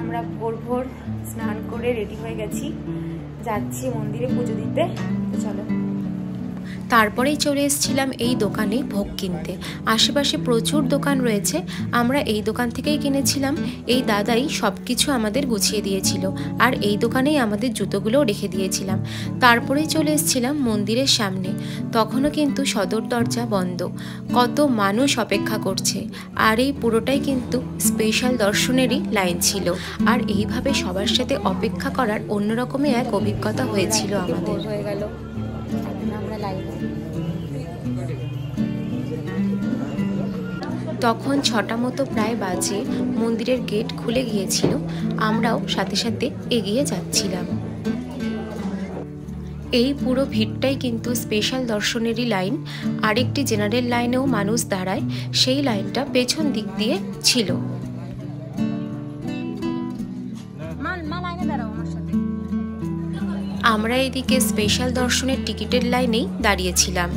আমরা ভোর ভোর স্নান করে রেডি হয়ে গেছি, যাচ্ছি মন্দিরে পুজো দিতে। তো চলো। তারপরেই চলে এসেছিলাম এই দোকানে ভোগ কিনতে। আশেপাশে প্রচুর দোকান রয়েছে, আমরা এই দোকান থেকেই কিনেছিলাম। এই দাদাই সব কিছু আমাদের গুছিয়ে দিয়েছিল, আর এই দোকানেই আমাদের জুতোগুলোও রেখে দিয়েছিলাম। তারপরেই চলে এসেছিলাম মন্দিরের সামনে। তখনও কিন্তু সদর দরজা বন্ধ, কত মানুষ অপেক্ষা করছে। আর এই পুরোটাই কিন্তু স্পেশাল দর্শনেরই লাইন ছিল। আর এইভাবে সবার সাথে অপেক্ষা করার অন্যরকমই এক অভিজ্ঞতা হয়েছিল আমাদের। হয়ে গেল, আমরা লাইনে। তখন 6টা মতো প্রায় বাজে, মন্দিরের গেট খুলে গিয়েছিল। আমরাও সাথে সাথে এগিয়ে যাচ্ছিলাম। এই পুরো ভিড়টাই কিন্তু স্পেশাল দর্শনেরই লাইন। আরেকটি জেনারেল লাইনেও মানুষ দাঁড়ায়, সেই লাইনটা পেছন দিক দিয়ে ছিল। আমরা এদিকে স্পেশাল দর্শনের টিকিটের লাইনেই দাঁড়িয়েছিলাম।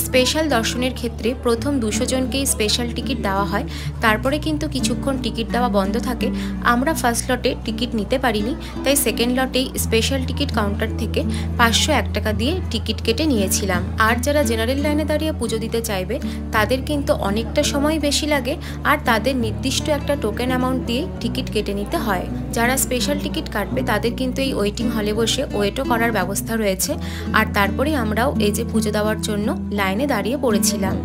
স্পেশাল দর্শনের ক্ষেত্রে প্রথম 200 জনকেই স্পেশাল টিকিট দেওয়া হয়, তারপরে কিন্তু কিছুক্ষণ টিকিট দেওয়া বন্ধ থাকে। আমরা ফার্স্ট লটে টিকিট নিতে পারিনি, তাই সেকেন্ড লটেই স্পেশাল টিকিট কাউন্টার থেকে 501 টাকা দিয়ে টিকিট কেটে নিয়েছিলাম। আর যারা জেনারেল লাইনে দাঁড়িয়ে পুজো দিতে চাইবে তাদের কিন্তু অনেকটা সময় বেশি লাগে, আর তাদের নির্দিষ্ট একটা টোকেন অ্যামাউন্ট দিয়ে টিকিট কেটে নিতে হয়। যারা স্পেশাল টিকিট কাটবে তাদের কিন্তু এই ওয়েটিং হলে বসে ওয়েটও করার ব্যবস্থা রয়েছে। আর তারপরে আমরাও এই যে পুজো দেওয়ার জন্য লাইনে দাঁড়িয়ে পড়েছিলাম।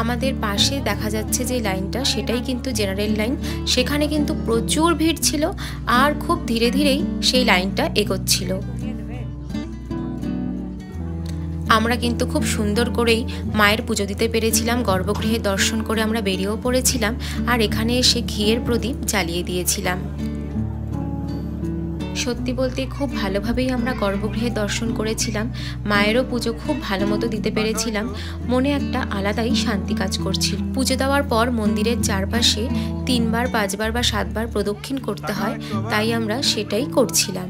আমাদের পাশে দেখা যাচ্ছে যে লাইনটা, সেটাই কিন্তু জেনারেল লাইন। সেখানে কিন্তু প্রচুর ভিড় ছিল, আর খুব ধীরে ধীরেই সেই লাইনটা এগোচ্ছিল। আমরা কিন্তু খুব সুন্দর করেই মায়ের পুজো দিতে পেরেছিলাম। গর্ভগৃহে দর্শন করে আমরা বেরিয়েও পড়েছিলাম, আর এখানে এসে ঘিয়ের প্রদীপ জ্বালিয়ে দিয়েছিলাম। সত্যি বলতে খুব ভালোভাবেই আমরা গর্ভগৃহে দর্শন করেছিলাম। মায়েরও পুজো খুব ভালো মতো দিতে পেরেছিলাম। মনে একটা আলাদাই শান্তি কাজ করছিল। পুজো দেওয়ার পর মন্দিরের চারপাশে 3 বার 5 বার বা 7 বার প্রদক্ষিণ করতে হয়, তাই আমরা সেটাই করছিলাম।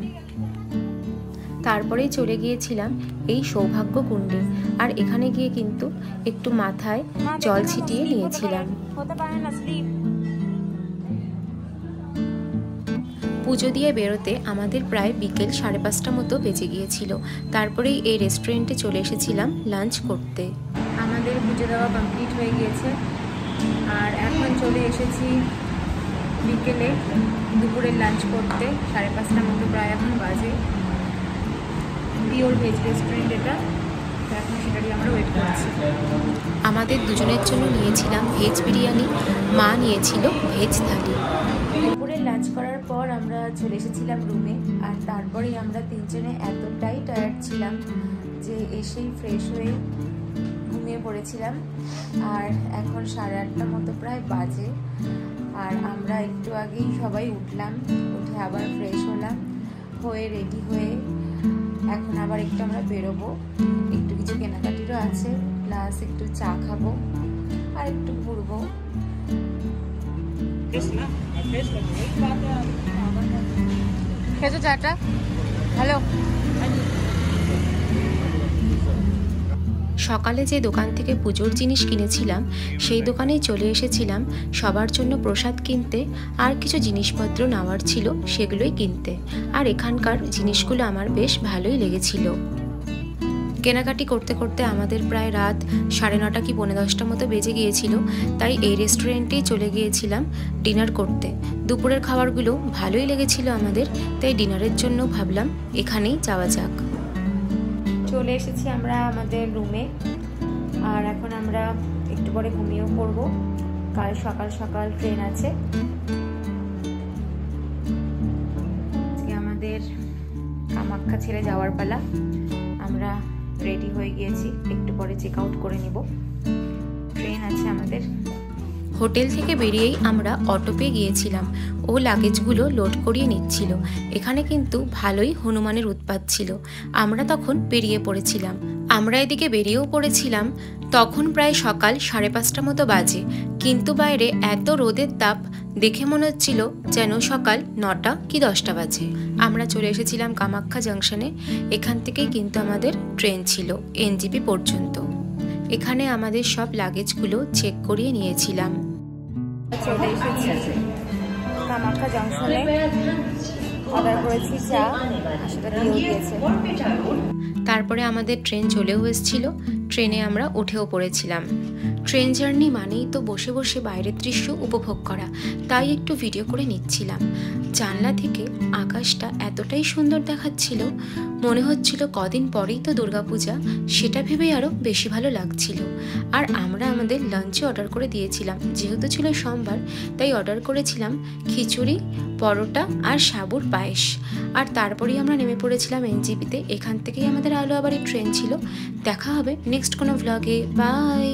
তারপরেই চলে গিয়েছিলাম এই সৌভাগ্য কুণ্ডে, আর এখানে গিয়ে কিন্তু একটু মাথায় জল ছিটিয়ে নিয়েছিলাম। পুজো দিয়ে বেরোতে আমাদের প্রায় বিকেল 5:30 মতো বেজে গিয়েছিল। তারপরেই এই রেস্টুরেন্টে চলে এসেছিলাম লাঞ্চ করতে। আমাদের পুজো দেওয়া কমপ্লিট হয়ে গিয়েছে, আর এখন চলে এসেছি বিকেলে দুপুরের লাঞ্চ করতে। 5:30 মতো প্রায় এখন বাজে। পিওর ভেজ রেস্টুরেন্ট এটা, এখন সেটারই আমরা ওয়েট করছি। আমাদের দুজনের জন্য নিয়েছিলাম ভেজ বিরিয়ানি, মা নিয়েছিল ভেজ থালি। দুপুরের লাঞ্চ করার পর আমরা চলে এসেছিলাম রুমে, আর তারপরেই আমরা 3 জনে এতটাই টায়ার্ড ছিলাম যে এসেই ফ্রেশ হয়ে ঘুমিয়ে পড়েছিলাম। আর এখন 8:30 মতো প্রায় বাজে, আর আমরা একটু আগেই সবাই উঠলাম। উঠে আবার ফ্রেশ হলাম, হয়ে রেডি হয়ে এখন আবার একটু আমরা বেরোবো। একটু কিছু কেনাকাটিরও আছে, প্লাস একটু চা খাবো আর একটু ঘুরবো। খেয়েছো চাটা? হ্যালো। সকালে যে দোকান থেকে পুজোর জিনিস কিনেছিলাম সেই দোকানেই চলে এসেছিলাম সবার জন্য প্রসাদ কিনতে, আর কিছু জিনিসপত্র নেওয়ার ছিল সেগুলোই কিনতে। আর এখানকার জিনিসগুলো আমার বেশ ভালোই লেগেছিল। কেনাকাটি করতে করতে আমাদের প্রায় রাত 9:30 কি 9:45 মতো বেজে গিয়েছিল, তাই এই রেস্টুরেন্টেই চলে গিয়েছিলাম ডিনার করতে। দুপুরের খাবারগুলো ভালোই লেগেছিল আমাদের, তাই ডিনারের জন্য ভাবলাম এখানেই যাওয়া যাক। চলে এসেছি আমরা আমাদের রুমে, আর এখন আমরা একটু পরে ঘুমিয়েও পড়বো। কাল সকাল সকাল ট্রেন আছে। আজকে আমাদের কামাখ্যা ছেড়ে যাওয়ার পালা। আমরা রেডি হয়ে গিয়েছি, একটু পরে চেক আউট করে নিব। ট্রেন আছে আমাদের। হোটেল থেকে বেরিয়েই আমরা অটো পেয়ে গিয়েছিলাম, ও লাগেজগুলো লোড করিয়ে নিচ্ছিল। এখানে কিন্তু ভালোই হনুমানের উৎপাত ছিল। আমরা তখন বেরিয়ে পড়েছিলাম। আমরা এদিকে বেরিয়েও পড়েছিলাম। তখন প্রায় সকাল 5:30 মতো বাজে, কিন্তু বাইরে এত রোদের তাপ দেখে মনে হচ্ছিল যেন সকাল 9টা কি 10টা বাজে। আমরা চলে এসেছিলাম কামাখ্যা জাংশনে। এখান থেকেই কিন্তু আমাদের ট্রেন ছিল এনজেপি পর্যন্ত। এখানে আমাদের সব লাগেজগুলো চেক করিয়ে নিয়েছিলাম। চলে এসেছি কামাখ্যা জংশনে অর্ডার করেছি চা, সেটা দিয়েও দিয়েছে। তারপরে আমাদের ট্রেন চলেও এসেছিল, ট্রেনে আমরা উঠেও পড়েছিলাম। ট্রেন জার্নি মানেই তো বসে বসে বাইরের দৃশ্য উপভোগ করা, তাই একটু ভিডিও করে নিচ্ছিলাম। জানলা থেকে আকাশটা এতটাই সুন্দর দেখাচ্ছিল, মনে হচ্ছিল কদিন পরেই তো দুর্গাপূজা, সেটা ভেবেই আরও বেশি ভালো লাগছিল। আর আমরা আমাদের লাঞ্চে অর্ডার করে দিয়েছিলাম, যেহেতু ছিল সোমবার তাই অর্ডার করেছিলাম খিচুড়ি, পরোটা আর সাবুর পায়েস। আর তারপরেই আমরা নেমে পড়েছিলাম এনজেপিতে। এখান থেকেই আমাদের আলোয়াবাড়ি ট্রেন ছিল। দেখা হবে নেক্সট কোনো ভ্লগে। বাই।